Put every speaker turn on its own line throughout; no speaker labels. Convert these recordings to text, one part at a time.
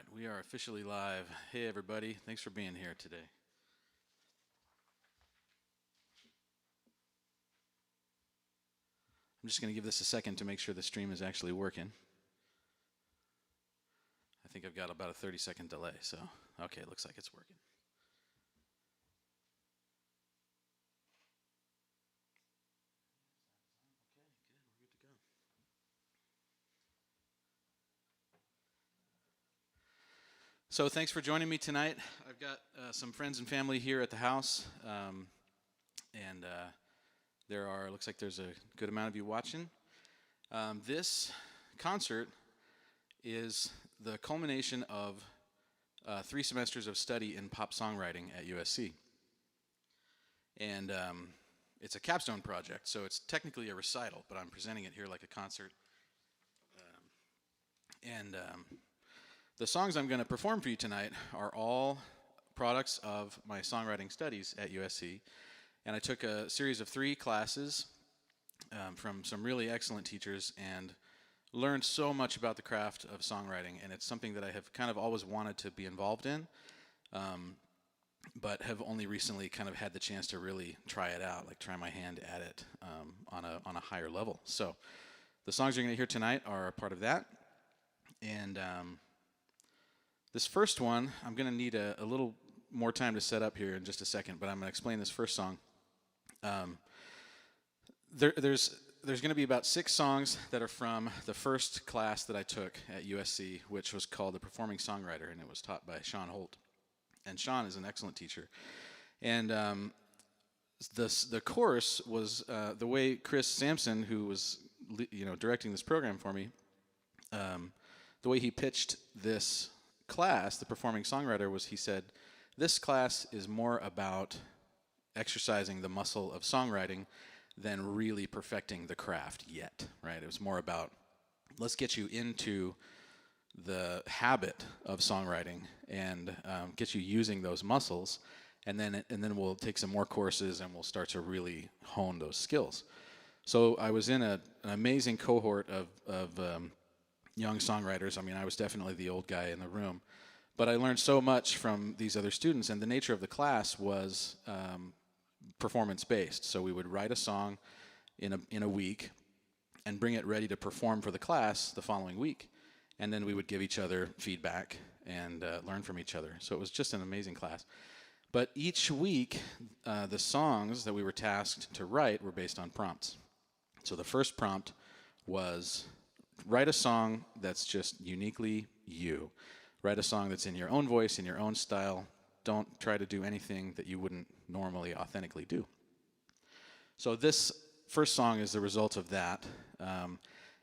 right, we are officially live. Hey, everybody. Thanks for being here today. I'm just going to give this a second to make sure the stream is actually working. I think I've got about a 30-second delay, so okay, looks like it's working. Okay, good. We're good to go. So thanks for joining me tonight. I've got some friends and family here at the house, and looks like there's a good amount of you watching. This concert is the culmination of 3 semesters of study in pop songwriting at USC. And it's a capstone project, so it's technically a recital, but I'm presenting it here like a concert. The songs I'm going to perform for you tonight are all products of my songwriting studies at USC. And I took a series of 3 classes from some really excellent teachers and learned so much about the craft of songwriting. And it's something that I have kind of always wanted to be involved in, but have only recently kind of had the chance to really try it out, like try my hand at it on a higher level. So the songs you're going to hear tonight are a part of that. And this first one, I'm going to need a little more time to set up here in just a second, but I'm going to explain this first song. There's going to be about 6 songs that are from the first class that I took at USC, which was called the Performing Songwriter, and it was taught by Sean Holt. And Sean is an excellent teacher. And the course was the way Chris Sampson, who was directing this program for me, the way he pitched this class, the Performing Songwriter, was he said, this class is more about exercising the muscle of songwriting than really perfecting the craft yet, right? It was more about, let's get you into the habit of songwriting and get you using those muscles, and then we'll take some more courses and we'll start to really hone those skills. So I was in an amazing cohort of young songwriters. I mean, I was definitely the old guy in the room, but I learned so much from these other students, and the nature of the class was performance-based. So we would write a song in a week and bring it ready to perform for the class the following week, and then we would give each other feedback and learn from each other. So it was just an amazing class. But each week, the songs that we were tasked to write were based on prompts. So the first prompt was, write a song that's just uniquely you. Write a song that's in your own voice, in your own style. Don't try to do anything that you wouldn't normally authentically do. So this first song is the result of that.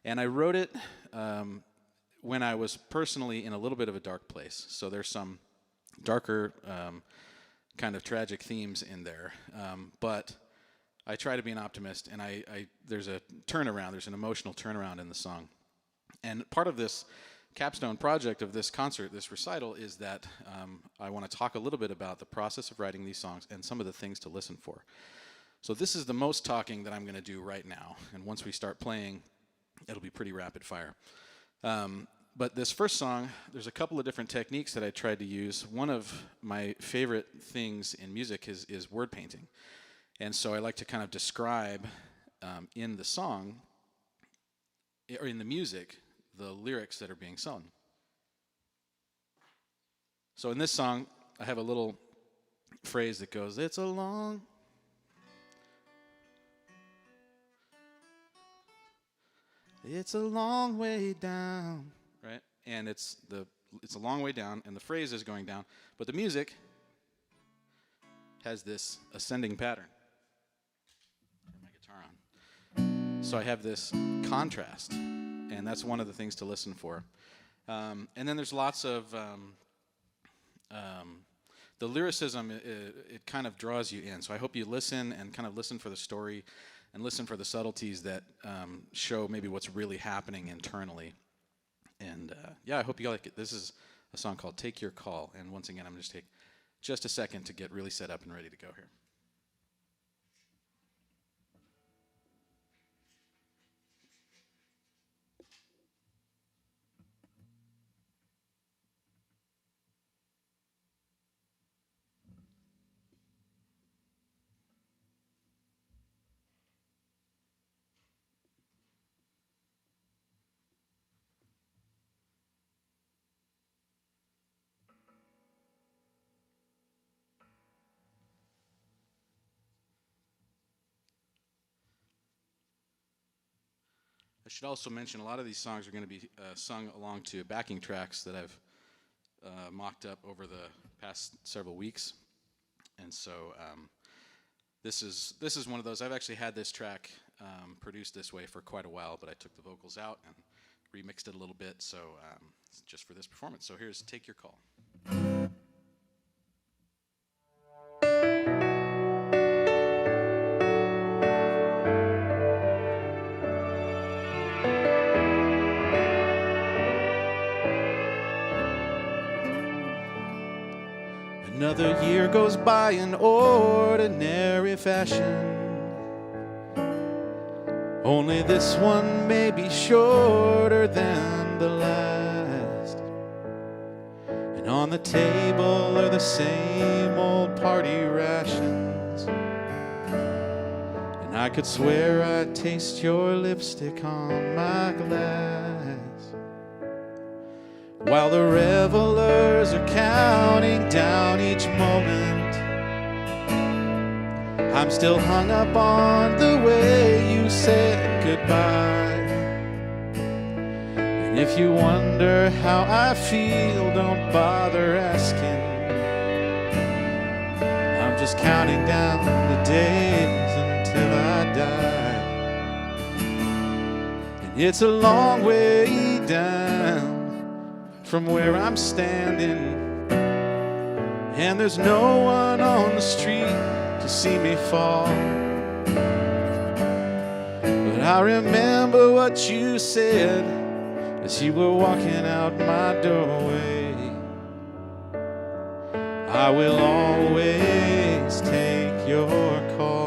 And I wrote it when I was personally in a little bit of a dark place. So there's some darker kind of tragic themes in there. But I try to be an optimist, and there's a turnaround, there's an emotional turnaround in the song. And part of this capstone project of this concert, this recital, is that I want to talk a little bit about the process of writing these songs and some of the things to listen for. So this is the most talking that I'm going to do right now, and once we start playing, it'll be pretty rapid fire. But this first song, there's a couple of different techniques that I tried to use. One of my favorite things in music is word painting. And so I like to kind of describe in the song, or in the music, the lyrics that are being sung. So in this song, I have a little phrase that goes, it's a long way down, right? And it's a long way down, and the phrase is going down, but the music has this ascending pattern. Turn my guitar on. So I have this contrast, and that's one of the things to listen for. And then there's lots of the lyricism. It kind of draws you in. So I hope you listen and kind of listen for the story and listen for the subtleties that show maybe what's really happening internally. And I hope you like it. This is a song called Take Your Call. And once again, I'm going to take just a second to get really set up and ready to go here. I should also mention a lot of these songs are going to be sung along to backing tracks that I've mocked up over the past several weeks. And so this is one of those. I've actually had this track produced this way for quite a while, but I took the vocals out and remixed it a little bit, so just for this performance. So here's Take Your Call. Another year goes by in ordinary fashion. Only this one may be shorter than the last. And on the table are the same old party rations. And I could swear I'd taste your lipstick on my glass. While the revelers are counting down each moment, I'm still hung up on the way you said goodbye. And if you wonder how I feel, don't bother asking. I'm just counting down the days until I die. And it's a long way down from where I'm standing, and there's no one on the street to see me fall. But I remember what you said as you were walking out my doorway. I will always take your call.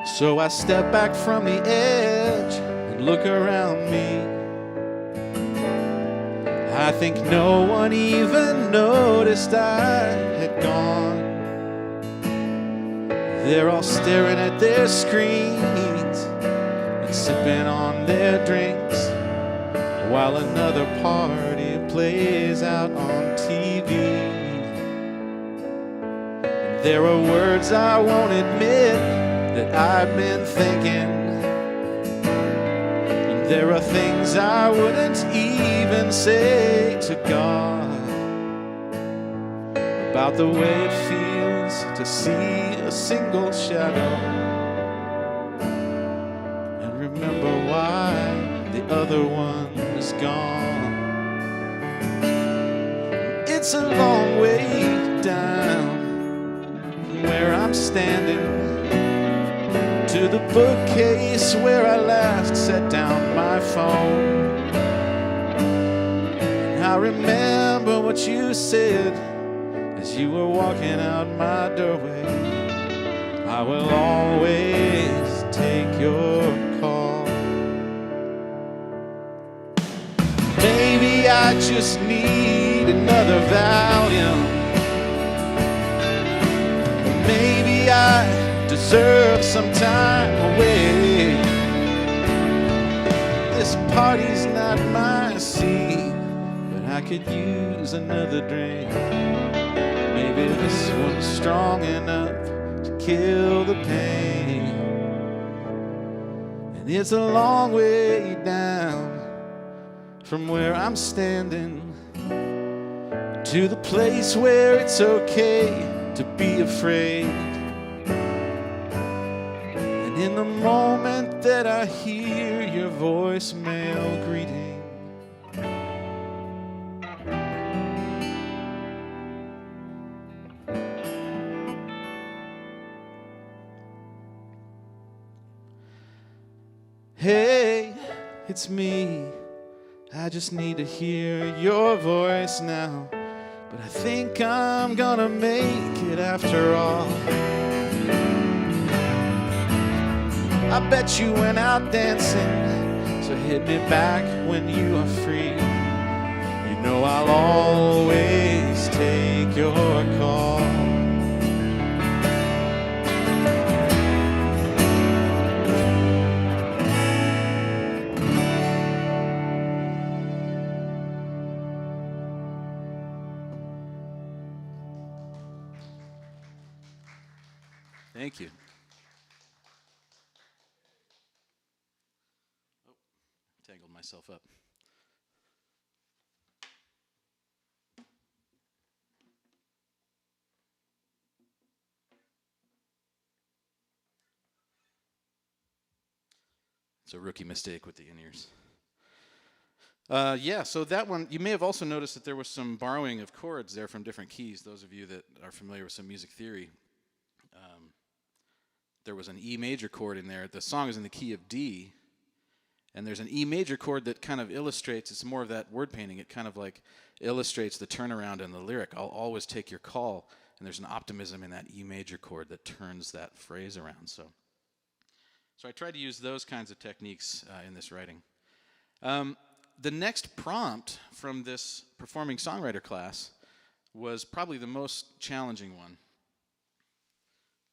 So I step back from the edge and look around me. I think no one even noticed I had gone. They're all staring at their screens and sipping on their drinks, while another party plays out on TV. And there are words I won't admit that I've been thinking, and there are things I wouldn't even say to God about the way it feels to see a single shadow and remember why the other one is gone. It's a long way down from where I'm standing to the bookcase where I last set down my phone. And I remember what you said as you were walking out my doorway. I will always take your call. Maybe I just need another Valium. Maybe I deserve some time away. This party's not my scene, but I could use another drink. Maybe this one's strong enough to kill the pain. And it's a long way down from where I'm standing to the place where it's okay to be afraid. In the moment that I hear your voicemail greeting, hey, it's me. I just need to hear your voice now, but I think I'm gonna make it after all. I bet you went out dancing, so hit me back when you are free. You know I'll always take your call. Thank you. Oh, tangled myself up. It's a rookie mistake with the in-ears. Yeah, so that one, you may have also noticed that there was some borrowing of chords there from different keys. Those of you that are familiar with some music theory, there was an E major chord in there. The song is in the key of D, and there's an E major chord that kind of illustrates, it's more of that word painting, it kind of like illustrates the turnaround in the lyric. I'll always take your call, and there's an optimism in that E major chord that turns that phrase around. So I tried to use those kinds of techniques in this writing. The next prompt from this performing songwriter class was probably the most challenging one,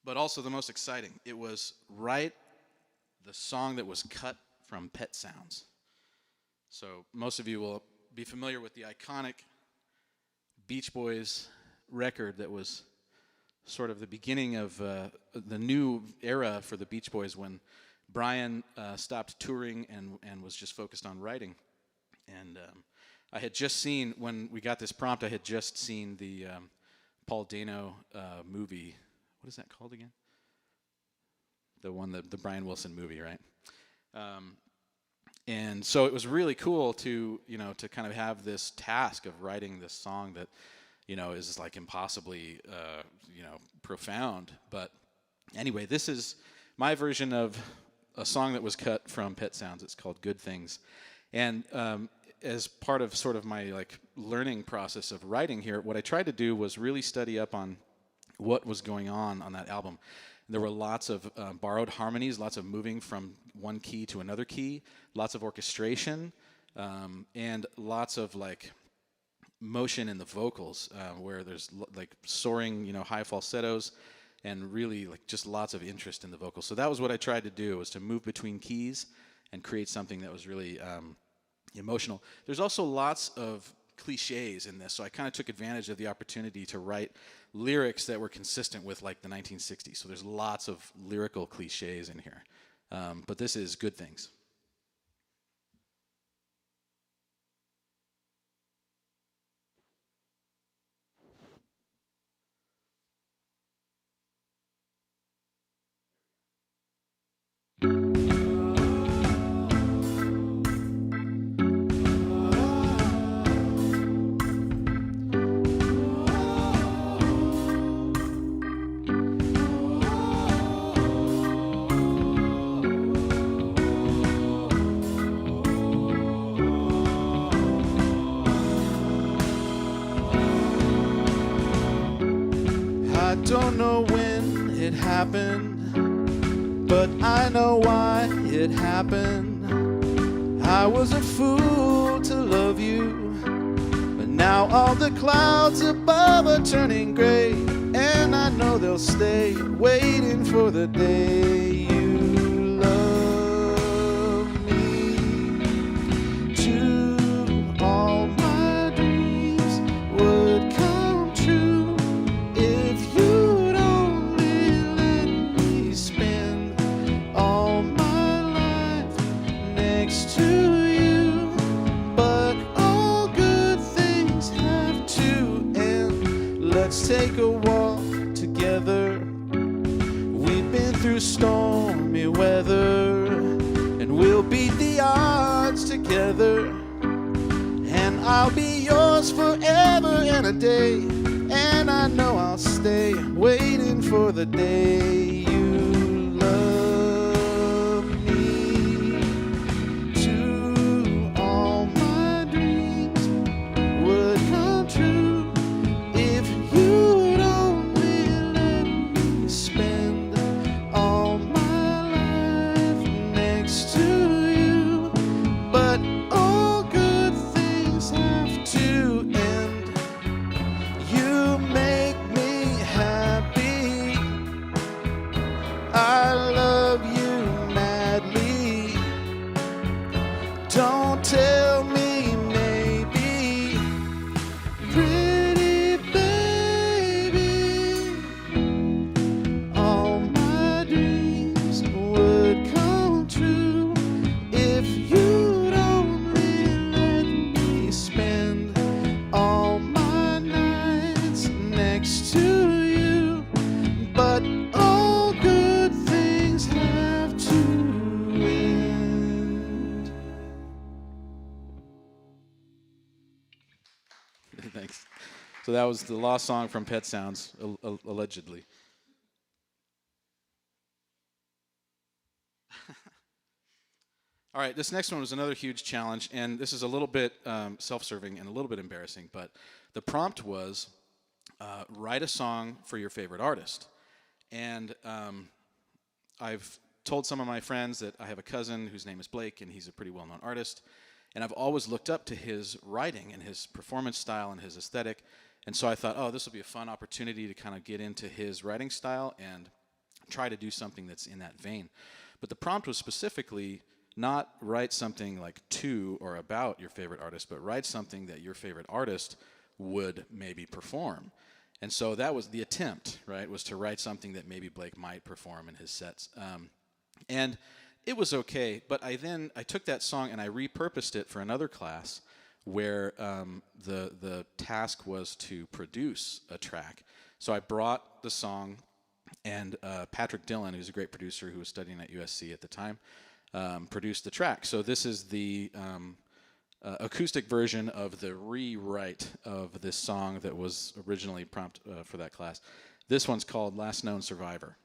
but also the most exciting. It was write the song that was cut from Pet Sounds. So most of you will be familiar with the iconic Beach Boys record that was sort of the beginning of the new era for the Beach Boys when Brian stopped touring and was just focused on writing. And I had just seen, when we got this prompt, I had just seen the Paul Dano movie. What is that called again? The one, the Brian Wilson movie, right? And so it was really cool to kind of have this task of writing this song that, is like impossibly, profound. But anyway, this is my version of a song that was cut from Pet Sounds. It's called Good Things. And as part of sort of my learning process of writing here, what I tried to do was really study up on what was going on that album. There were lots of borrowed harmonies, lots of moving from one key to another key, lots of orchestration, and lots of motion in the vocals, where there's soaring, high falsettos, and really just lots of interest in the vocals. So that was what I tried to do, was to move between keys and create something that was really emotional. There's also lots of cliches in this, so I kind of took advantage of the opportunity to write lyrics that were consistent with the 1960s. So there's lots of lyrical cliches in here. But this is Good Things. I don't know when it happened, but I know why it happened. I was a fool to love you, but now all the clouds above are turning gray, and I know they'll stay waiting for the day you love me. To all my dreams would come true if you'd only let me spend all my life next to you. But all good things have to end. Let's take a walk together. We've been through stormy weather, and we'll beat the odds together. And I'll be yours forever and a day, and I know I'll stay waiting for the day you love me. To all my dreams would come true if you'd only let me spend all my life next to you. But all good things have to end. You make me happy. So that was the Lost Song from Pet Sounds, allegedly. All right, this next one was another huge challenge, and this is a little bit self-serving and a little bit embarrassing, but the prompt was write a song for your favorite artist. And I've told some of my friends that I have a cousin whose name is Blake, and he's a pretty well-known artist. And I've always looked up to his writing and his performance style and his aesthetic. And so I thought, oh, this will be a fun opportunity to kind of get into his writing style and try to do something that's in that vein. But the prompt was specifically not write something like to or about your favorite artist, but write something that your favorite artist would maybe perform. And so that was the attempt, right, was to write something that maybe Blake might perform in his sets. And it was okay, but I took that song and I repurposed it for another class where the task was to produce a track. So I brought the song, and Patrick Dillon, who's a great producer who was studying at USC at the time, produced the track. So this is the acoustic version of the rewrite of this song that was originally prompt for that class. This one's called Last Known Survivor.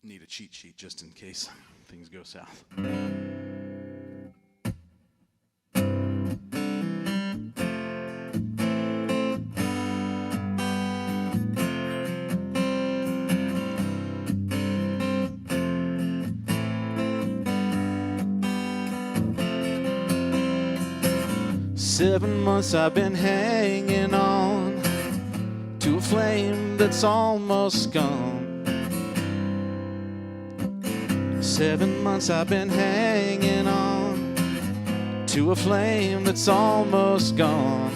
Need a cheat sheet just in case things go south. 7 months I've been hanging on to a flame that's almost gone. 7 months I've been hanging on to a flame that's almost gone,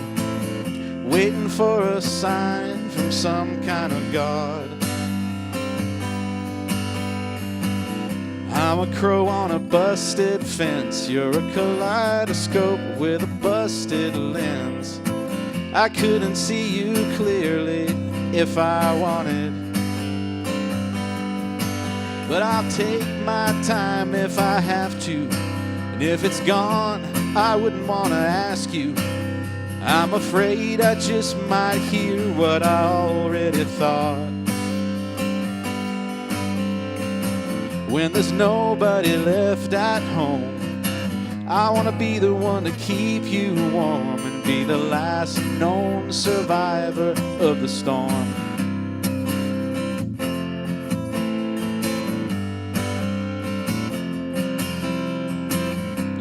waiting for a sign from some kind of God. I'm a crow on a busted fence, you're a kaleidoscope with a busted lens. I couldn't see you clearly if I wanted, but I'll take my time if I have to. And if it's gone, I wouldn't want to ask you. I'm afraid I just might hear what I already thought. When there's nobody left at home, I want to be the one to keep you warm and be the last known survivor of the storm.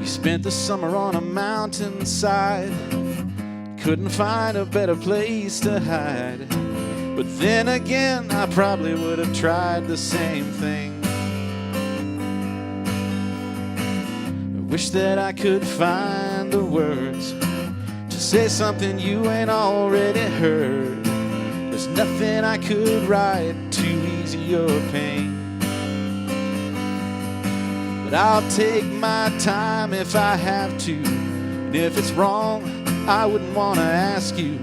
Spent the summer on a mountainside, couldn't find a better place to hide. But then again, I probably would have tried the same thing. I wish that I could find the words to say something you ain't already heard. There's nothing I could write to ease your pain. But I'll take my time if I have to. And if it's wrong, I wouldn't want to ask you.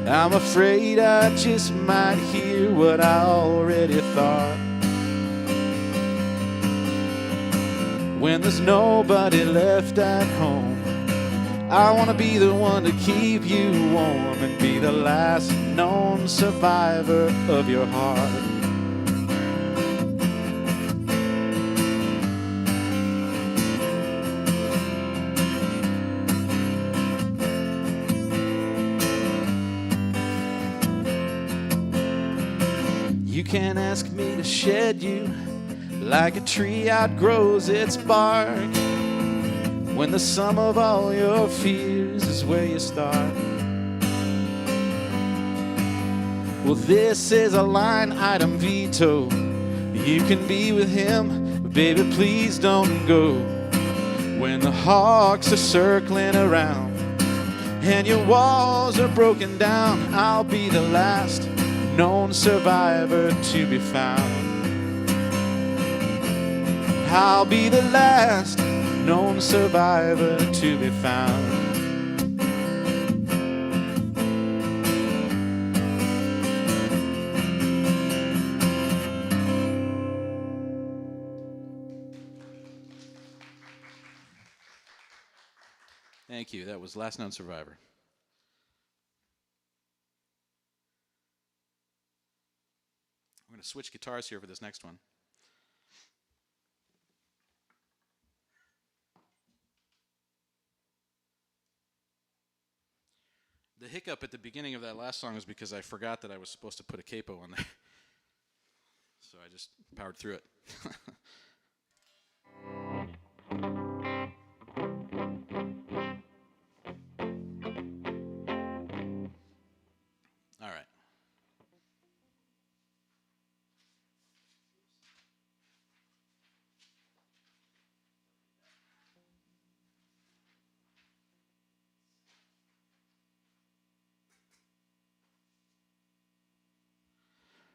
I'm afraid I just might hear what I already thought. When there's nobody left at home, I want to be the one to keep you warm and be the last known survivor of your heart. You can't ask me to shed you like a tree outgrows its bark, when the sum of all your fears is where you start. Well, this is a line item veto. You can be with him, but baby, please don't go. When the hawks are circling around and your walls are broken down, I'll be the last known survivor to be found. I'll be the last known survivor to be found. Thank you. That was Last Known Survivor. I'm going to switch guitars here for this next one. The hiccup at the beginning of that last song was because I forgot that I was supposed to put a capo on there. So I just powered through it. All right.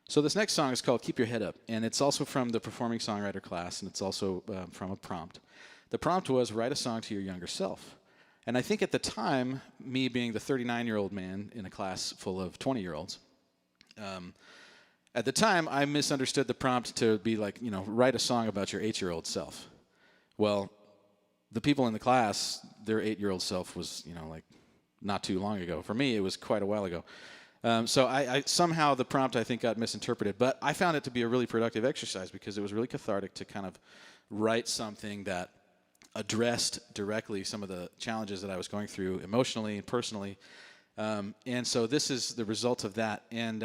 So this next song is called Keep Your Head Up, and it's also from the performing songwriter class, and it's also from a prompt. The prompt was write a song to your younger self. And I think at the time, me being the 39-year-old man in a class full of 20-year-olds, at the time I misunderstood the prompt to be like, you know, write a song about your 8-year-old self. Well, the people in the class, their 8-year-old self was, you know, like not too long ago. For me, it was quite a while ago. So I somehow the prompt, I think, got misinterpreted. But I found it to be a really productive exercise because it was really cathartic to kind of write something that addressed directly some of the challenges that I was going through emotionally and personally. And so this is the result of that. And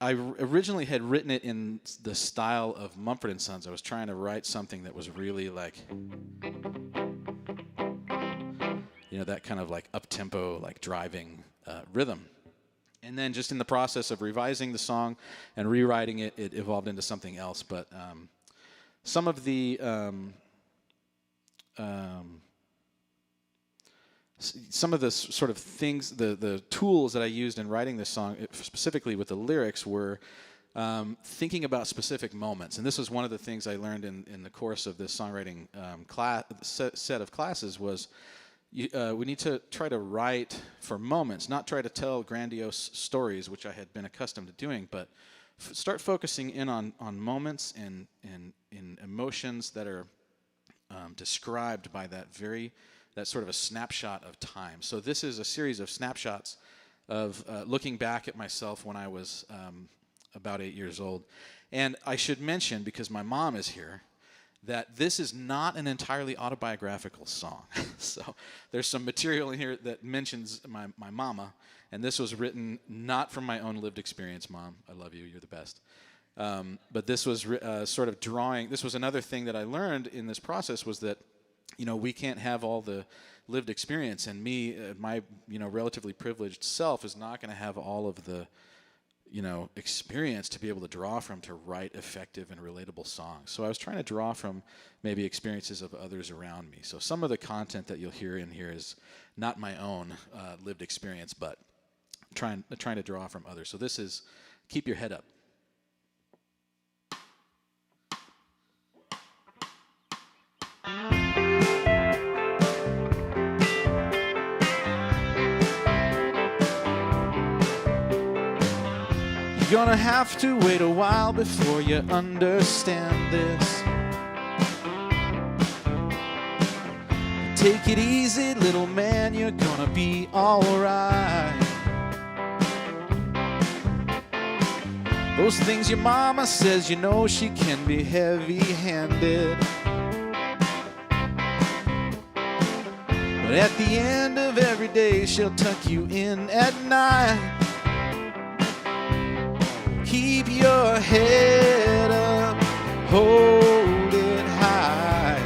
I originally had written it in the style of Mumford & Sons. I was trying to write something that was really like, you know, that kind of like up-tempo, like driving rhythm. And then just in the process of revising the song and rewriting it, it evolved into something else. But some of the sort of things, the tools that I used in writing this song, specifically with the lyrics, were thinking about specific moments. And this was one of the things I learned in the course of this songwriting set of classes was we need to try to write for moments, not try to tell grandiose stories, which I had been accustomed to doing, but start focusing in on moments and emotions that are described by that sort of a snapshot of time. So this is a series of snapshots of looking back at myself when I was about 8 years old. And I should mention, because my mom is here, that this is not an entirely autobiographical song. So there's some material in here that mentions my mama, and this was written not from my own lived experience. Mom, I love you, you're the best. But this was sort of drawing, this was another thing that I learned in this process was that, you know, we can't have all the lived experience, and me, my, you know, relatively privileged self is not going to have all of the, you know, experience to be able to draw from to write effective and relatable songs. So I was trying to draw from maybe experiences of others around me. So some of the content that you'll hear in here is not my own lived experience, but trying to draw from others. So this is Keep Your Head Up. You're gonna have to wait a while before you understand this. Take it easy, little man, you're gonna be alright. Those things your mama says, you know she can be heavy-handed. But at the end of every day, she'll tuck you in at night. Keep your head up, hold it high.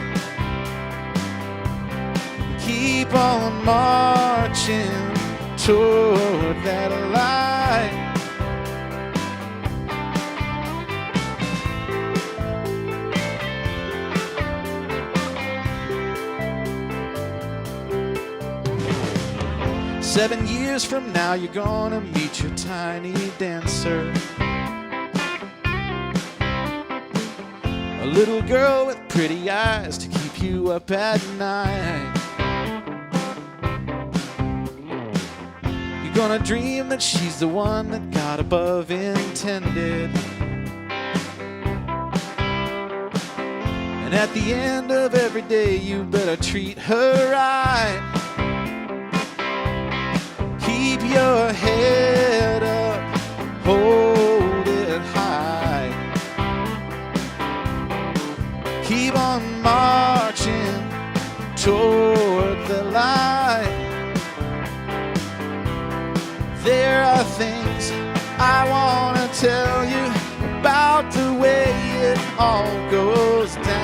Keep on marching toward that light. 7 years from now, you're gonna meet your tiny dancer. A little girl with pretty eyes to keep you up at night. You're gonna dream that she's the one that God above intended. And at the end of every day, you better treat her right. Keep your head up, hold it high. Keep on marching toward the light. There are things I want to tell you about the way it all goes down.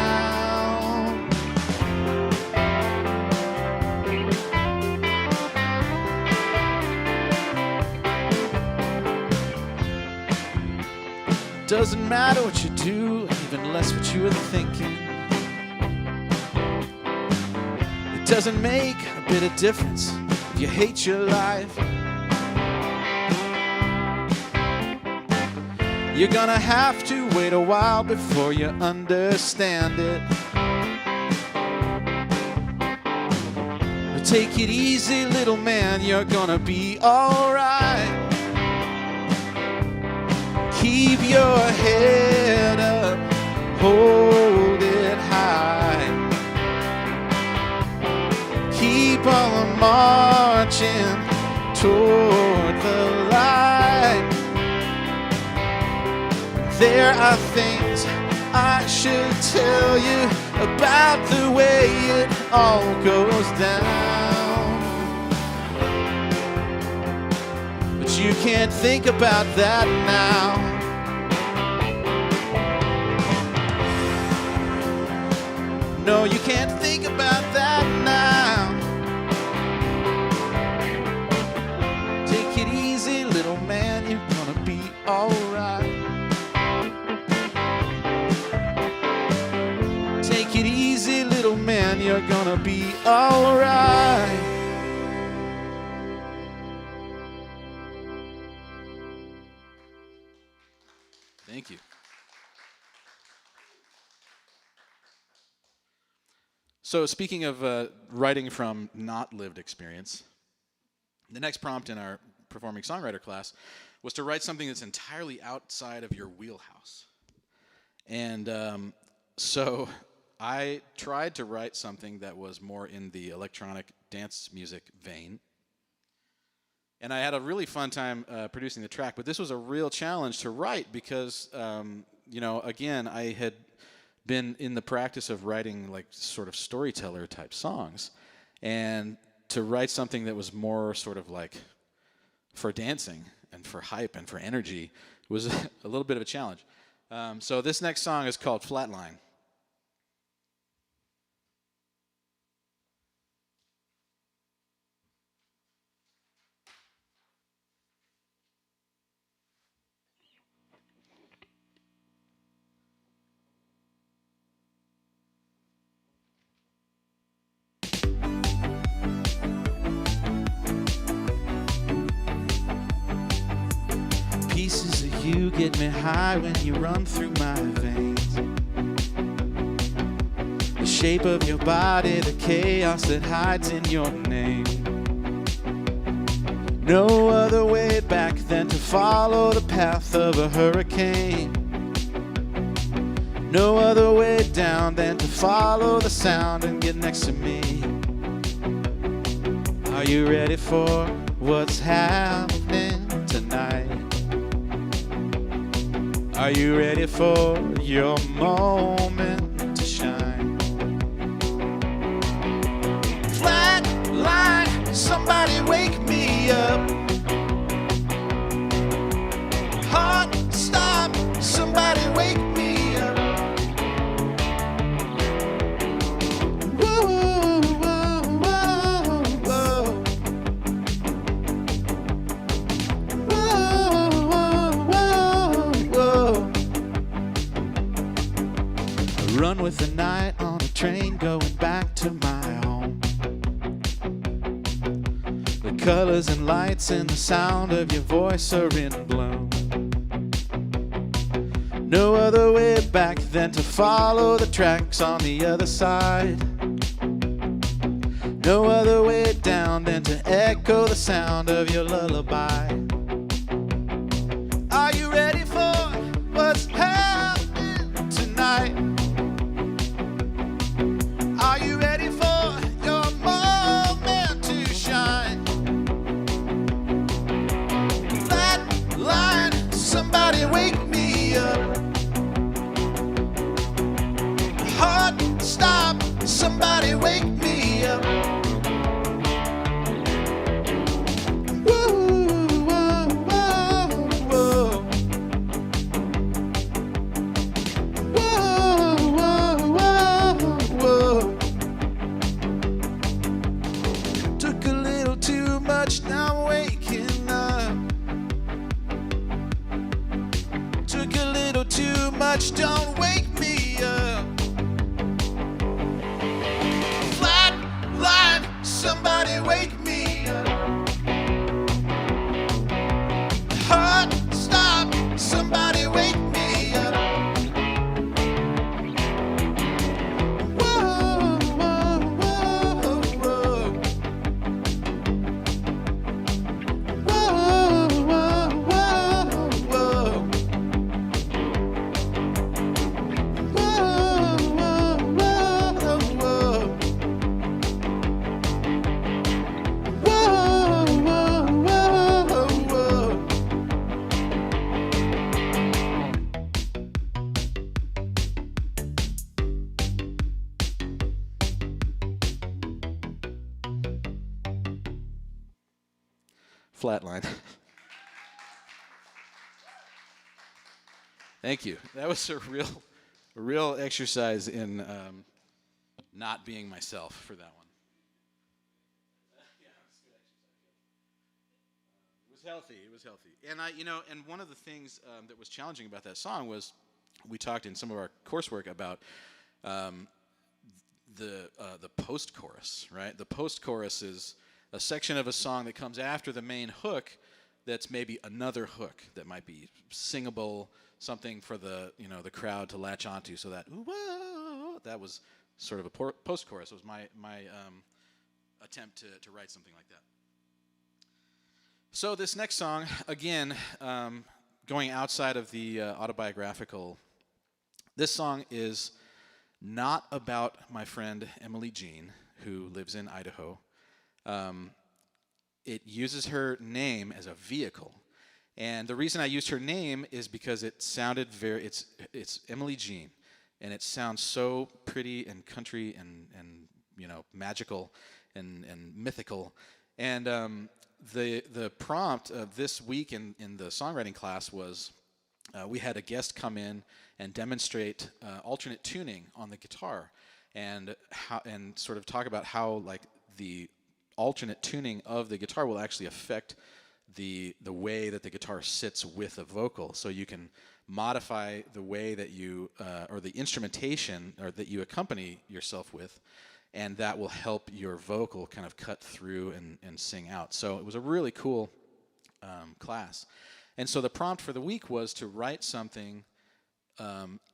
Doesn't matter what you do, even less what you were thinking. It doesn't make a bit of difference if you hate your life. You're gonna have to wait a while before you understand it. But take it easy, little man, you're gonna be alright. Keep your head up, hold it high. Keep on marching toward the light. There are things I should tell you about the way it all goes down. But you can't think about that now. No, you can't think about that now. Take it easy, little man, you're gonna be alright. Take it easy, little man, you're gonna be alright. Thank you. So speaking of writing from not lived experience, the next prompt in our performing songwriter class was to write something that's entirely outside of your wheelhouse. And so I tried to write something that was more in the electronic dance music vein. And I had a really fun time producing the track, but this was a real challenge to write because, you know, again, I had been in the practice of writing like sort of storyteller type songs, and to write something that was more sort of like for dancing and for hype and for energy was a little bit of a challenge. So this next song is called Flatline. Pieces of you get me high when you run through my veins. The shape of your body, the chaos that hides in your name. No other way back than to follow the path of a hurricane. No other way down than to follow the sound and get next to me. Are you ready for what's happening tonight? Are you ready for your moment to shine? Flat line, somebody wake me up. Heart stop, somebody wake me up. Whoa, whoa, whoa, whoa. Run with the night on a train going back to my home. The colors and lights and the sound of your voice are in bloom. No other way back than to follow the tracks on the other side. No other way down than to echo the sound of your lullaby. Are you ready for what's happening tonight? Are you ready for your moment to shine? That line, somebody wake me up. Heart stop, somebody wake me up. Now I'm waking up. Took a little too much, don't wake me up. Flat line, somebody wake me up. Heart stop, somebody wake me up. Whoa, whoa, whoa, whoa. Flatline. Thank you. That was a real exercise in not being myself for that one. Yeah, it was good exercise. It was healthy. It was healthy. And and one of the things that was challenging about that song was we talked in some of our coursework about the post-chorus, right? The post-chorus is a section of a song that comes after the main hook that's maybe another hook that might be singable, something for the crowd to latch onto, so that whoa, that was sort of a post-chorus. It was my attempt to write something like that. So this next song, again, going outside of the autobiographical, this song is not about my friend Emily Jean, who lives in Idaho. It uses her name as a vehicle, and the reason I used her name is because it sounded it's Emily Jean, and it sounds so pretty and country and magical and mythical, and the prompt this week in the songwriting class was we had a guest come in and demonstrate alternate tuning on the guitar, and sort of talk about how like the alternate tuning of the guitar will actually affect the way that the guitar sits with a vocal. So you can modify the way that you or the instrumentation or that you accompany yourself with, and that will help your vocal kind of cut through and sing out. So it was a really cool class. And so the prompt for the week was to write something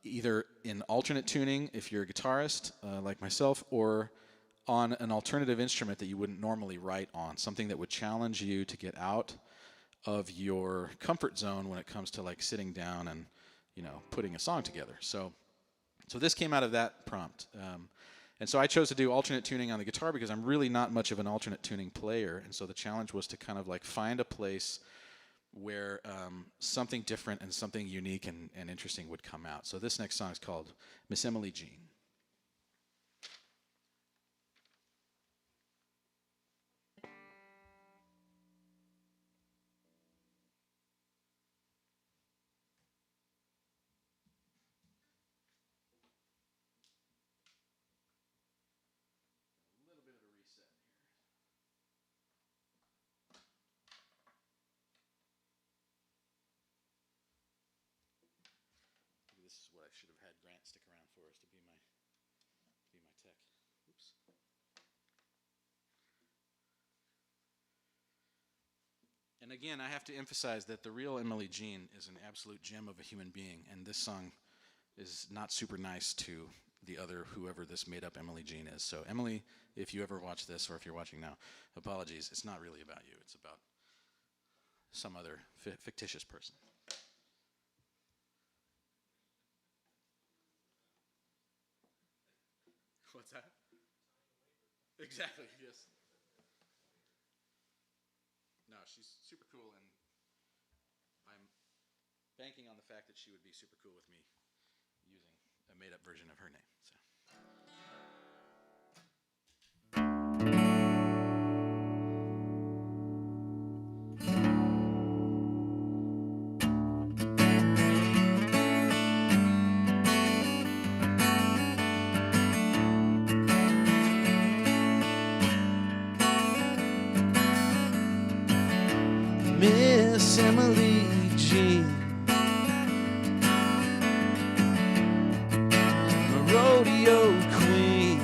either in alternate tuning if you're a guitarist like myself, or on an alternative instrument that you wouldn't normally write on, something that would challenge you to get out of your comfort zone when it comes to like sitting down and putting a song together. So this came out of that prompt, and so I chose to do alternate tuning on the guitar because I'm really not much of an alternate tuning player, and so the challenge was to kind of like find a place where something different and something unique and interesting would come out. So this next song is called Miss Emily Jean. This is what I should have had Grant stick around for, is to be my tech. Oops. And again, I have to emphasize that the real Emily Jean is an absolute gem of a human being, and this song is not super nice to the other whoever this made up Emily Jean is. So Emily, if you ever watch this, or if you're watching now, apologies. It's not really about you. It's about some other fictitious person. What's that? Exactly, yes. No, she's super cool, and I'm banking on the fact that she would be super cool with me using a made-up version of her name. So. Miss Emily Jean, a rodeo queen.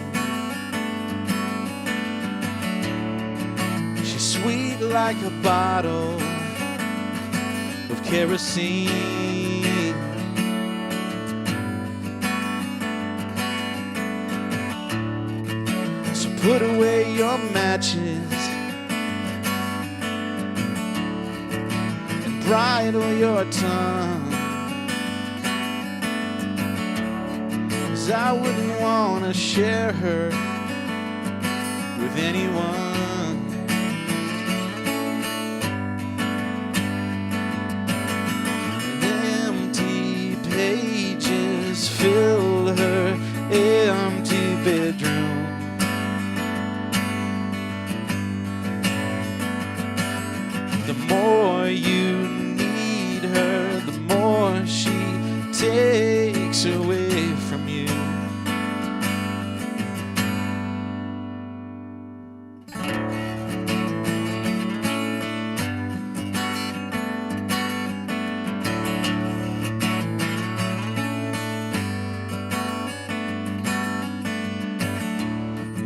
She's sweet like a bottle of kerosene. So put away your matches, bridle your tongue, 'cause I wouldn't want to share her with anyone. And empty pages fill her empty bedroom. The more you need her, the more she takes away from you.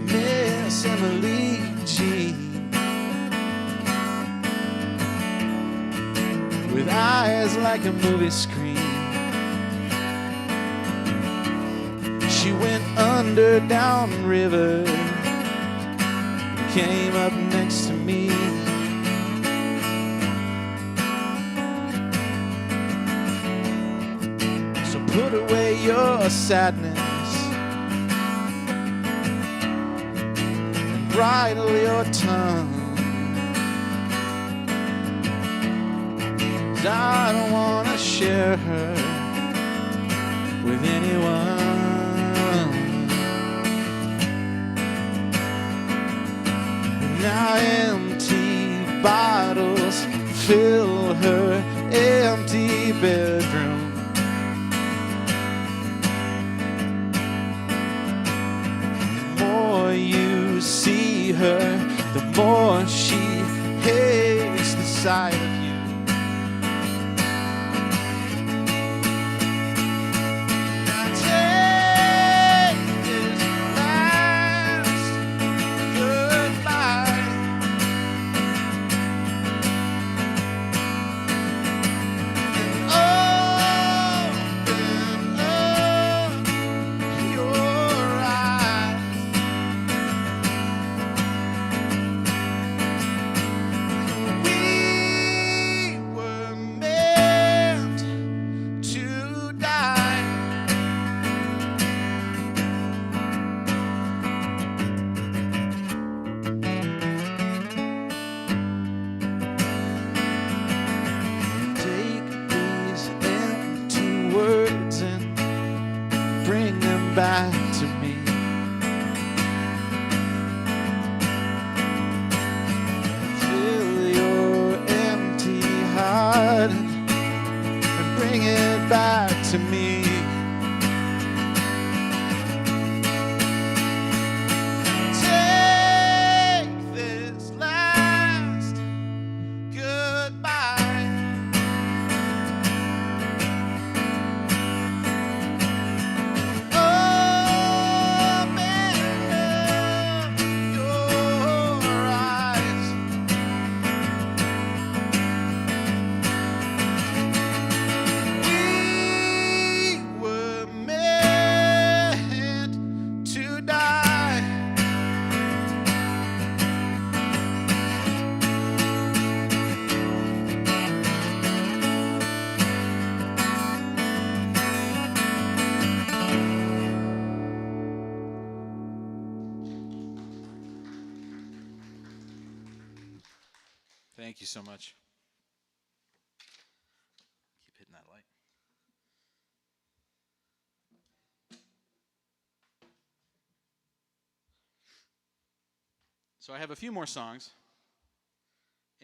Miss Emily Jean, with eyes like a movie screen. She went under down river, came up next to me. So put away your sadness and bridle your tongue. I don't want to share her with anyone. Now empty bottles fill her empty bedroom. The more you see her, the more she hates the sight of you. Back to me. Fill your empty heart and bring it back to me. Take this last goodbye. Oh, Thank you so much. Keep hitting that light. So I have a few more songs.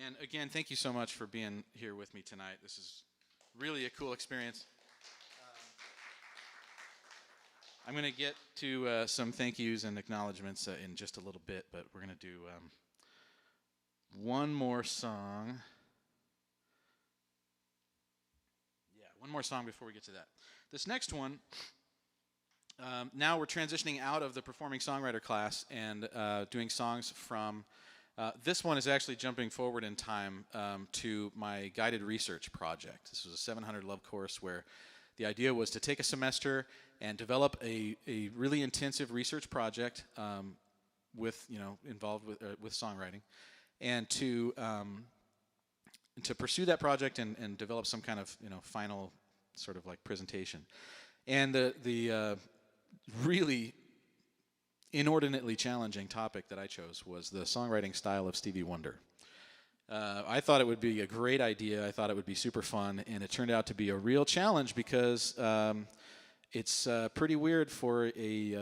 And again, thank you so much for being here with me tonight. This is really a cool experience. I'm going to get to some thank yous and acknowledgments in just a little bit, but we're going to do one more song. Yeah, one more song before we get to that. This next one, now we're transitioning out of the performing songwriter class and doing songs from, this one is actually jumping forward in time to my guided research project. This was a 700 love course where the idea was to take a semester and develop a really intensive research project involved with songwriting, and to pursue that project and develop some kind of final sort of like presentation. And the really inordinately challenging topic that I chose was the songwriting style of Stevie Wonder. I thought it would be a great idea. I thought it would be super fun, and it turned out to be a real challenge because it's pretty weird for a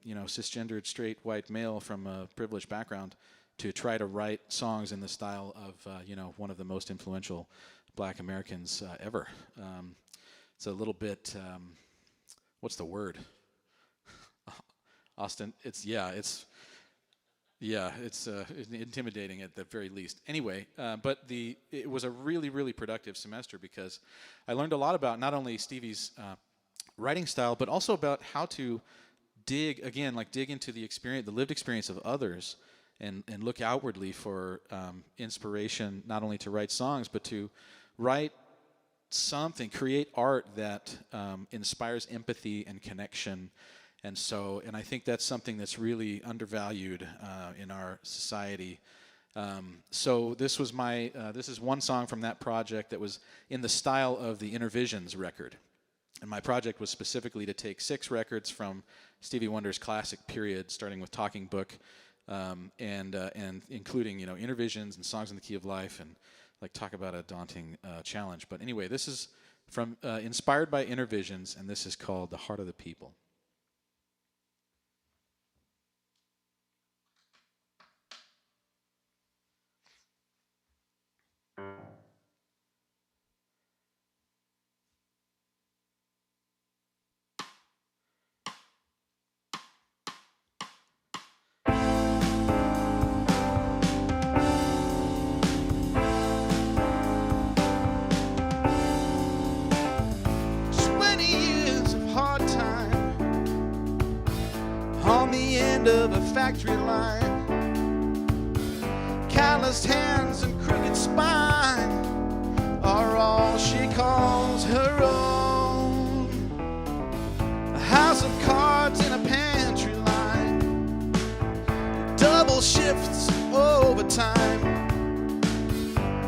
cisgendered straight white male from a privileged background to try to write songs in the style of one of the most influential Black Americans ever. It's a little bit what's the word? Austin. It's intimidating at the very least. Anyway, but it was a really, really productive semester because I learned a lot about not only Stevie's writing style, but also about how to dig into the experience, the lived experience of others, and look outwardly for inspiration, not only to write songs, but to write something, create art that inspires empathy and connection. And I think that's something that's really undervalued in our society. So this was this is one song from that project that was in the style of the Intervisions record. And my project was specifically to take 6 records from Stevie Wonder's classic period, starting with Talking Book, and including Intervisions and Songs in the Key of Life, and talk about a daunting challenge. But anyway, this is from inspired by Intervisions, and this is called "The Heart of the People." Of a factory line, calloused hands and crooked spine are all she calls her own. A house of cards in a pantry line, double shifts overtime.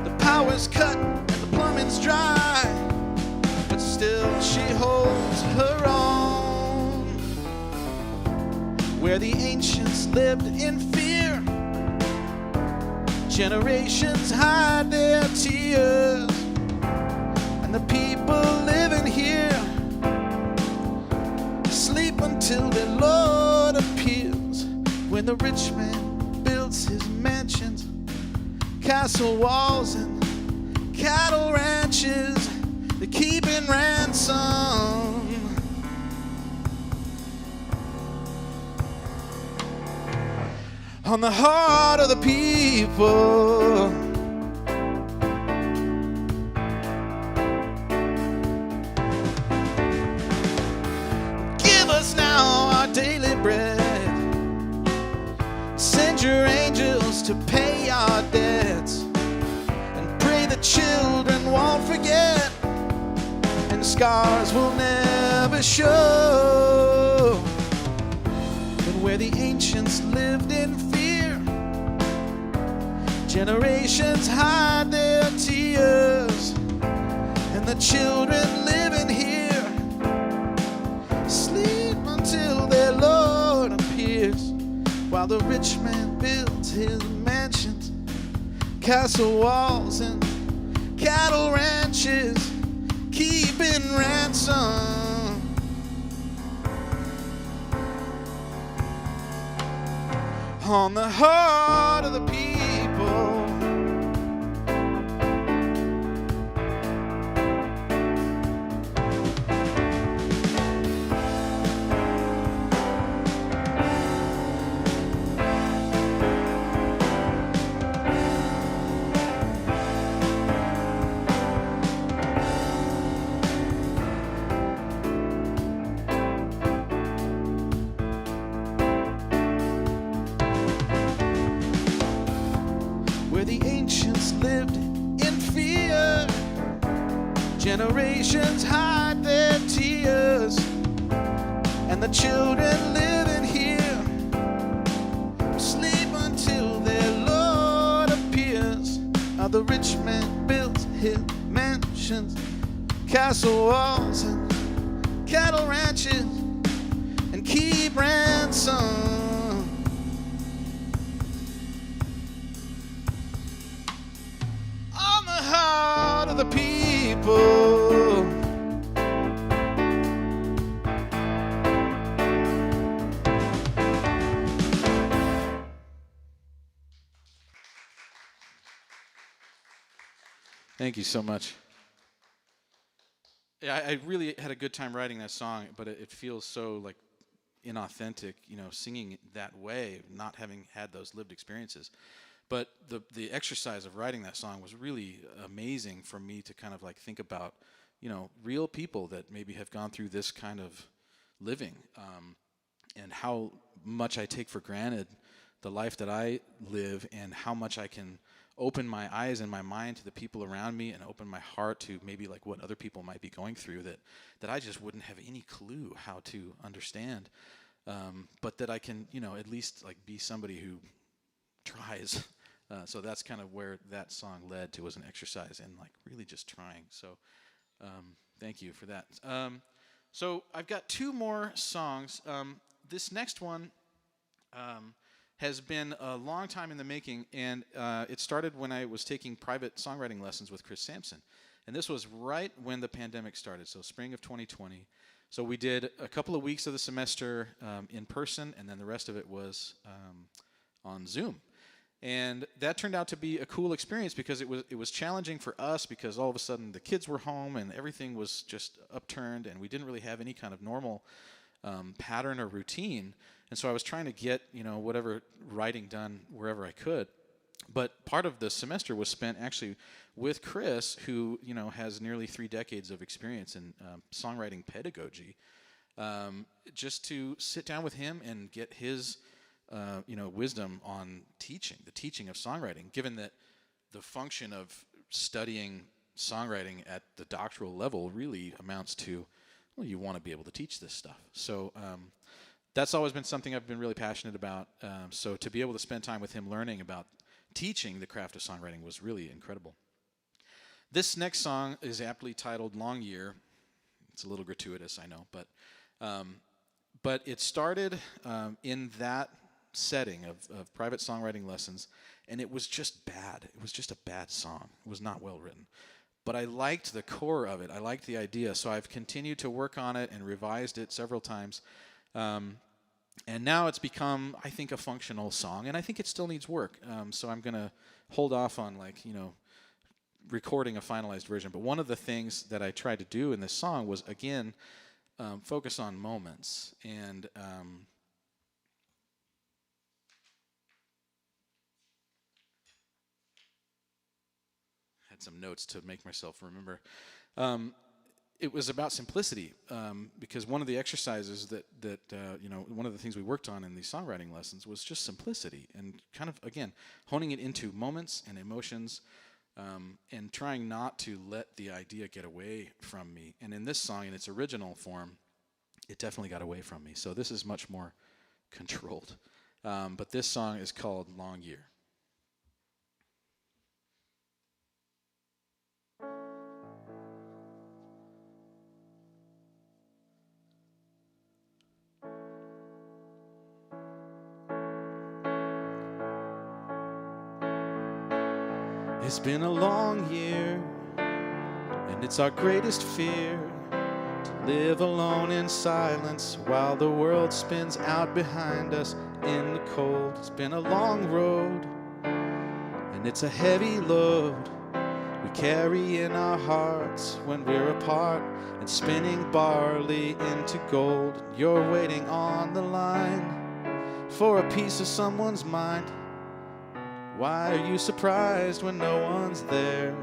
The power's cut and the plumbing's dry, but still she holds her own. Where the ancients lived in fear, generations hide their tears, and the people living here sleep until their Lord appears. When the rich man builds his mansions, castle walls and cattle ranches, they keep in ransom on the heart of the people. Give us now our daily bread. Send your angels to pay our debts, and pray the children won't forget, and scars will never show. But where the ancients lived in generations hide their tears, and the children living here sleep until their Lord appears. While the rich man builds his mansions, castle walls and cattle ranches, keeping ransom. On the heart of the people. Where the ancients lived in fear, generations hide their tears, and the children living here sleep until their Lord appears. How the rich man builds his mansions, castle walls and cattle ranches, and keep ransom. Of the people. Thank you so much. Yeah, I really had a good time writing that song, but it feels so like inauthentic, singing it that way, not having had those lived experiences. But the exercise of writing that song was really amazing for me to kind of like think about, real people that maybe have gone through this kind of living, and how much I take for granted the life that I live, and how much I can open my eyes and my mind to the people around me, and open my heart to maybe like what other people might be going through that I just wouldn't have any clue how to understand, but that I can, at least like be somebody who tries. So that's kind of where that song led to, was an exercise in like really just trying. So thank you for that. So I've got two more songs. This next one has been a long time in the making, and it started when I was taking private songwriting lessons with Chris Sampson. And this was right when the pandemic started, so spring of 2020. So we did a couple of weeks of the semester in person, and then the rest of it was on Zoom. And that turned out to be a cool experience because it was challenging for us, because all of a sudden the kids were home and everything was just upturned, and we didn't really have any kind of normal pattern or routine. And so I was trying to get whatever writing done wherever I could. But part of the semester was spent actually with Chris, who has nearly 3 decades of experience in songwriting pedagogy, just to sit down with him and get his wisdom on the teaching of songwriting, given that the function of studying songwriting at the doctoral level really amounts to, well, you want to be able to teach this stuff. So that's always been something I've been really passionate about. So to be able to spend time with him learning about teaching the craft of songwriting was really incredible. This next song is aptly titled Long Year. It's a little gratuitous, I know, but it started in that setting of private songwriting lessons, and it was just bad. It was just a bad song. It was not well written. But I liked the core of it. I liked the idea. So I've continued to work on it and revised it several times. And now it's become, I think, a functional song, and I think it still needs work. So I'm going to hold off on recording a finalized version. But one of the things that I tried to do in this song was, again, focus on moments. And had some notes to make myself remember. It was about simplicity, because one of the exercises that one of the things we worked on in these songwriting lessons was just simplicity, and kind of, again, honing it into moments and emotions, and trying not to let the idea get away from me. And in this song, in its original form, it definitely got away from me. So this is much more controlled. But this song is called Long Year. It's been a long year, and it's our greatest fear to live alone in silence while the world spins out behind us in the cold. It's been a long road, and it's a heavy load we carry in our hearts when we're apart and spinning barley into gold. You're waiting on the line for a piece of someone's mind. Why are you surprised when no one's there?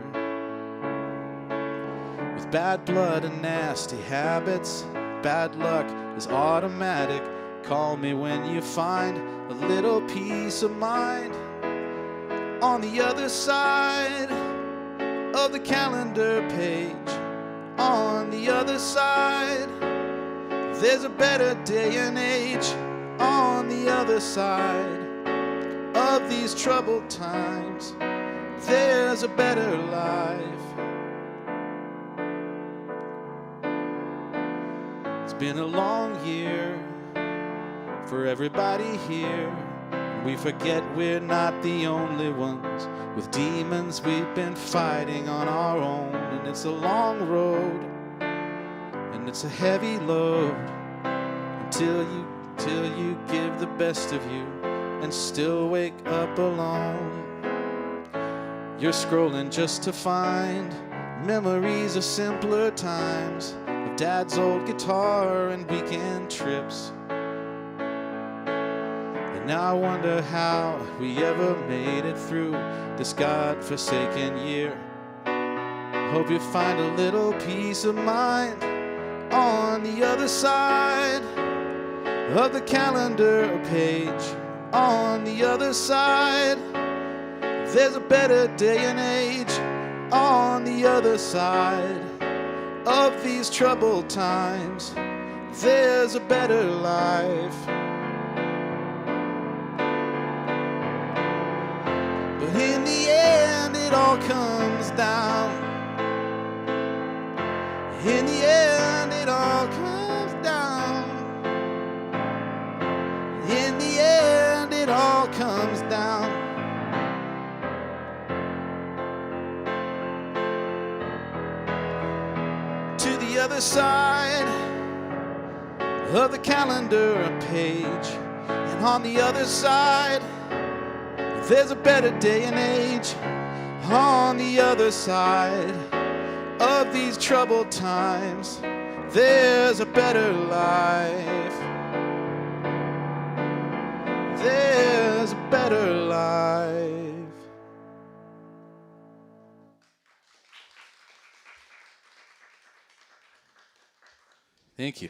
With bad blood and nasty habits, bad luck is automatic. Call me when you find a little peace of mind. On the other side of the calendar page, on the other side, there's a better day and age. On the other side of these troubled times, there's a better life. It's been a long year for everybody here. We forget we're not the only ones with demons we've been fighting on our own. And it's a long road, and it's a heavy load, until you give the best of you and still wake up alone. You're scrolling just to find memories of simpler times, of Dad's old guitar and weekend trips. And now I wonder how we ever made it through this God-forsaken year. Hope you find a little peace of mind on the other side of the calendar page. On the other side, there's a better day and age. On the other side of these troubled times, there's a better life. But in the end, it all comes down. In the end, it all comes down. In the end, it all comes down. To the other side of the calendar page, and on the other side, there's a better day and age. On the other side of these troubled times, there's a better life. There's a better life. Thank you.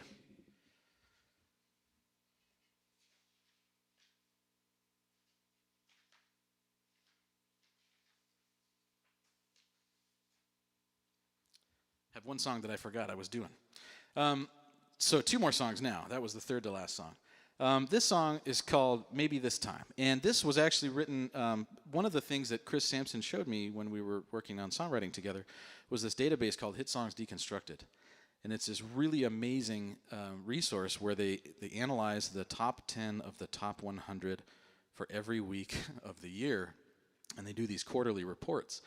I have one song that I forgot I was doing. So 2 more songs now. That was the third to last song. This song is called Maybe This Time. And this was actually written, one of the things that Chris Sampson showed me when we were working on songwriting together was this database called Hit Songs Deconstructed. And it's this really amazing resource where they analyze the top 10 of the top 100 for every week of the year. And they do these quarterly reports.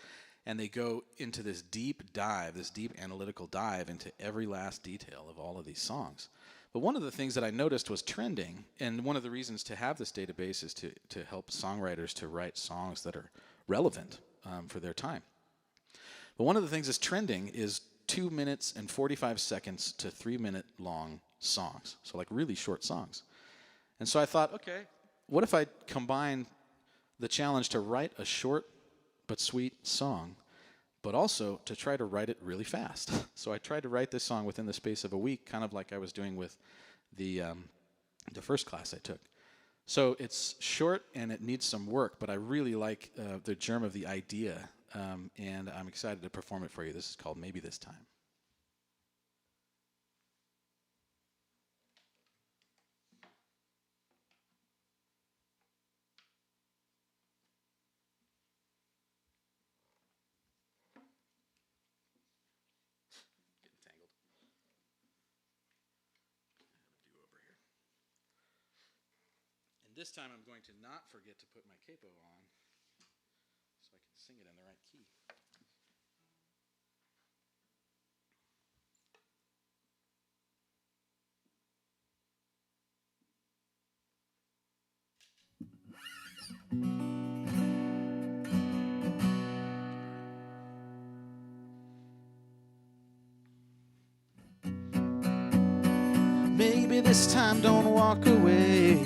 And they go into this deep dive, this deep analytical dive into every last detail of all of these songs. But one of the things that I noticed was trending, and one of the reasons to have this database is to help songwriters to write songs that are relevant for their time. But one of the things that's trending is 2 minutes and 45 seconds to 3 minute long songs. So like really short songs. And so I thought, okay, what if I combine the challenge to write a short but sweet song, but also to try to write it really fast. So I tried to write this song within the space of a week, kind of like I was doing with the first class I took. So it's short and it needs some work, but I really like the germ of the idea, and I'm excited to perform it for you. This is called Maybe This Time. This time I'm going to not forget to put my capo on so I can sing it in the right key. Maybe this time don't walk away.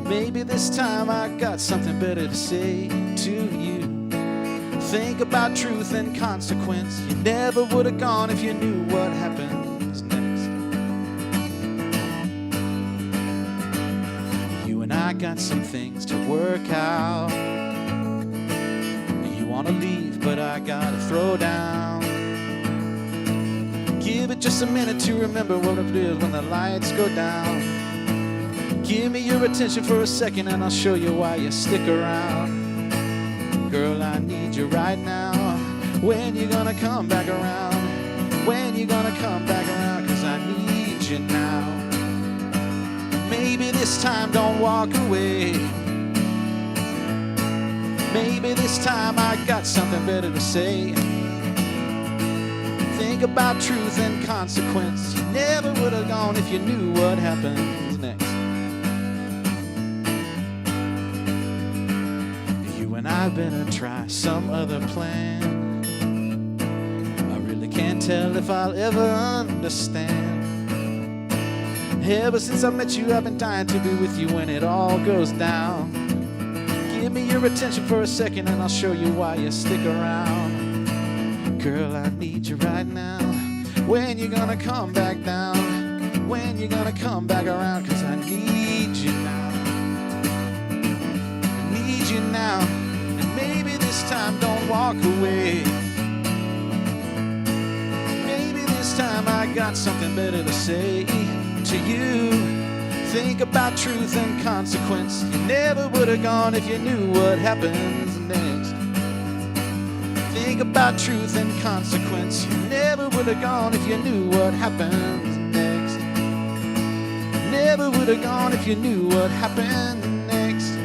Maybe this time I got something better to say to you. Think about truth and consequence. You never would have gone if you knew what happens next. You and I got some things to work out. You wanna leave, but I gotta throw down. Give it just a minute to remember what it is when the lights go down. Give me your attention for a second and I'll show you why you stick around. Girl, I need you right now. When you gonna come back around? When you gonna come back around? 'Cause I need you now. Maybe this time don't walk away. Maybe this time I got something better to say. Think about truth and consequence. You never would have gone if you knew what happens next. You and I better try some other plan. I really can't tell if I'll ever understand. Ever since I met you, I've been dying to be with you when it all goes down. Give me your attention for a second and I'll show you why you stick around. Girl, I need you right now. When you gonna come back down? When you gonna come back around? 'Cause I need you now. I need you now. And maybe this time don't walk away. Maybe this time I got something better to say to you. Think about truth and consequence. You never would have gone if you knew what happens next. Think about truth and consequence. You never would have gone if you knew what happens next. Never would have gone if you knew what happened next.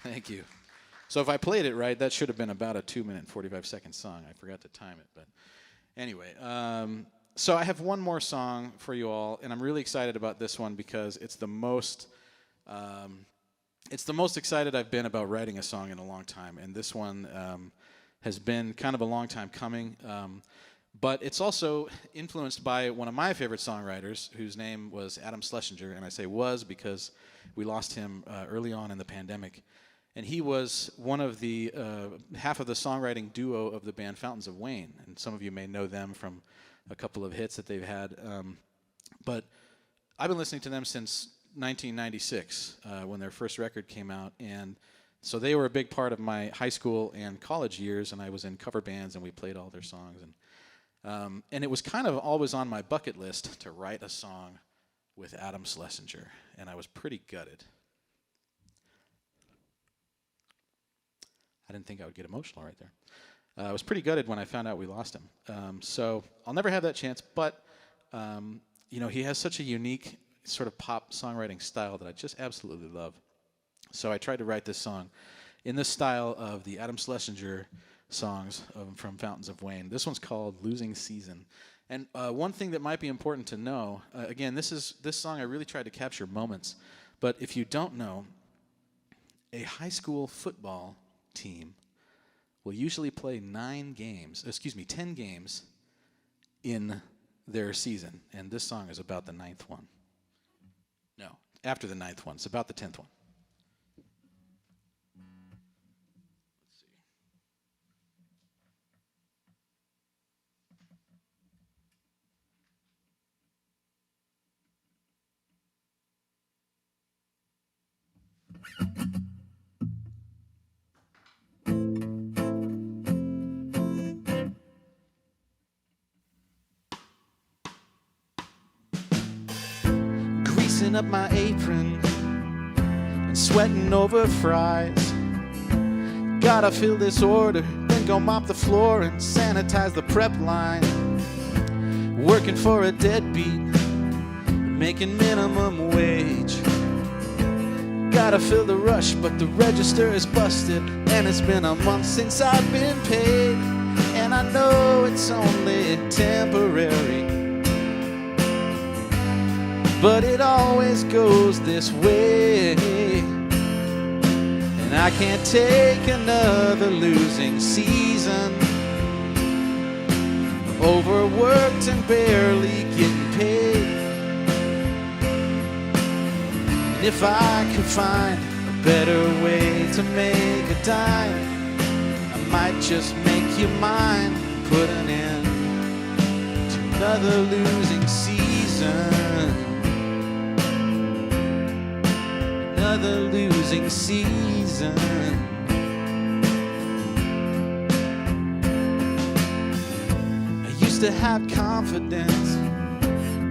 Thank you. So if I played it right, that should have been about a 2-minute and 45-second song. I forgot to time it, but anyway. So I have one more song for you all, and I'm really excited about this one because it's the most excited I've been about writing a song in a long time. And this one has been kind of a long time coming, but it's also influenced by one of my favorite songwriters, whose name was Adam Schlesinger, and I say was because we lost him early on in the pandemic. And he was one of the half of the songwriting duo of the band Fountains of Wayne, and some of you may know them from a couple of hits that they've had. But I've been listening to them since 1996 when their first record came out. And so they were a big part of my high school and college years, and I was in cover bands and we played all their songs. And it was kind of always on my bucket list to write a song with Adam Schlesinger, and I was pretty gutted. I didn't think I would get emotional right there. I was pretty gutted when I found out we lost him. So I'll never have that chance, but you know, he has such a unique sort of pop songwriting style that I just absolutely love. So I tried to write this song in the style of the Adam Schlesinger songs from Fountains of Wayne. This one's called Losing Season. And one thing that might be important to know, again, this song I really tried to capture moments, but if you don't know, a high school football team will usually play 10 games in their season, and this song is about the 9th one. No, after the 9th one. It's about the 10th one. Greasing up my apron and sweating over fries. Gotta fill this order, then go mop the floor and sanitize the prep line. Working for a deadbeat, making minimum wage. Gotta fill the rush, but the register is busted, and it's been a month since I've been paid. And I know it's only temporary, but it always goes this way. And I can't take another losing season, overworked and barely getting paid. And if I could find a better way to make a dime, I might just make you mine, put an end to another losing season. Another losing season. I used to have confidence,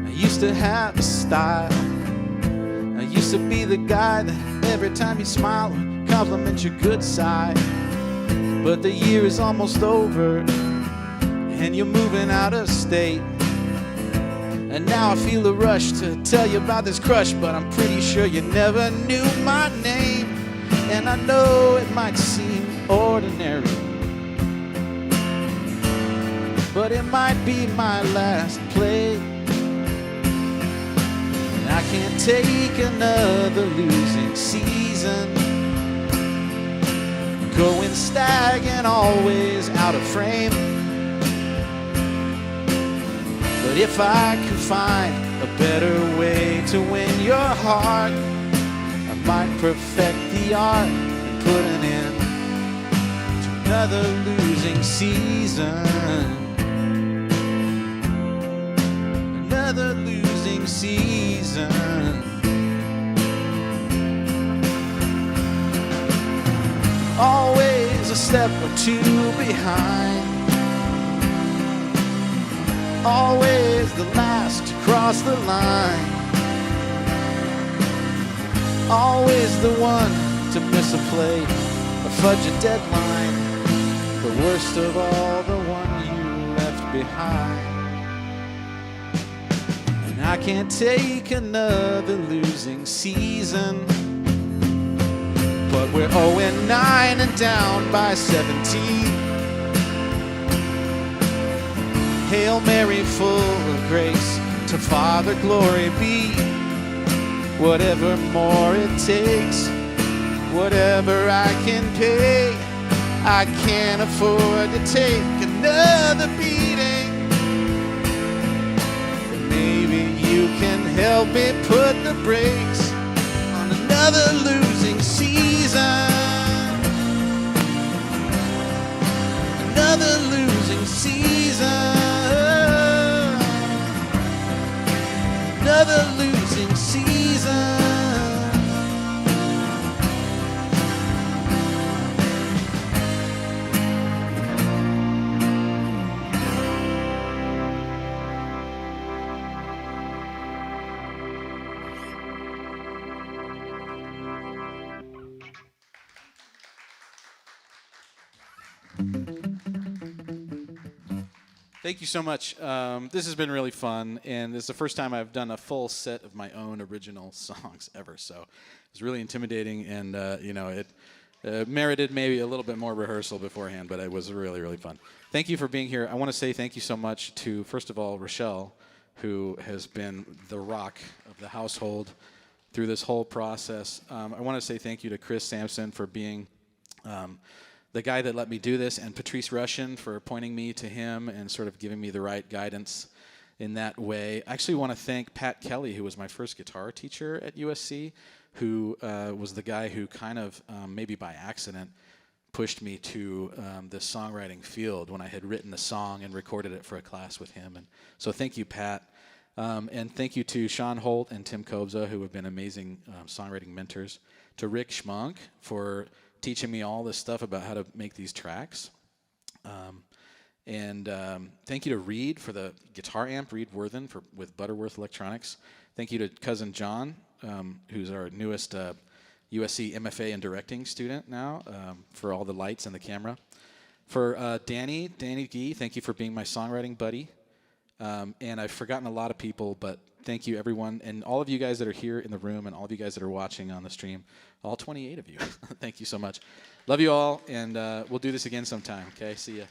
I used to have a style. I used to be the guy that every time you smile would compliment your good side. But the year is almost over, and you're moving out of state. And now I feel a rush to tell you about this crush, but I'm pretty sure you never knew my name. And I know it might seem ordinary, but it might be my last play. And I can't take another losing season, going stag and always out of frame. But if I could find a better way to win your heart, I might perfect the art and put an end to another losing season. Another losing season. Always a step or two behind, always the last to cross the line, always the one to miss a play or fudge a deadline, the worst of all, the one you left behind. And I can't take another losing season, but we're 0-9 and down by 17. Hail Mary, full of grace, to Father glory be. Whatever more it takes, whatever I can pay, I can't afford to take another beating. But maybe you can help me put the brakes on another losing season. Another losing season. Another losing season. Thank you so much. This has been really fun, and this is the first time I've done a full set of my own original songs ever. So it's really intimidating, and it merited maybe a little bit more rehearsal beforehand, but it was really, really fun. Thank you for being here. I want to say thank you so much to, first of all, Rochelle, who has been the rock of the household through this whole process. I want to say thank you to Chris Sampson for being the guy that let me do this, and Patrice Russian for pointing me to him and sort of giving me the right guidance in that way. I actually want to thank Pat Kelly, who was my first guitar teacher at USC, who was the guy who kind of, maybe by accident, pushed me to the songwriting field when I had written a song and recorded it for a class with him. And so thank you, Pat. And thank you to Sean Holt and Tim Kobza, who have been amazing songwriting mentors. To Rick Schmunk for teaching me all this stuff about how to make these tracks. And thank you to Reed for the guitar amp, Reed Worthen with Butterworth Electronics. Thank you to Cousin John, who's our newest USC MFA in directing student now, for all the lights and the camera. For Danny Gee, thank you for being my songwriting buddy. And I've forgotten a lot of people, but thank you, everyone, and all of you guys that are here in the room and all of you guys that are watching on the stream, all 28 of you. Thank you so much. Love you all, and we'll do this again sometime, okay? See ya.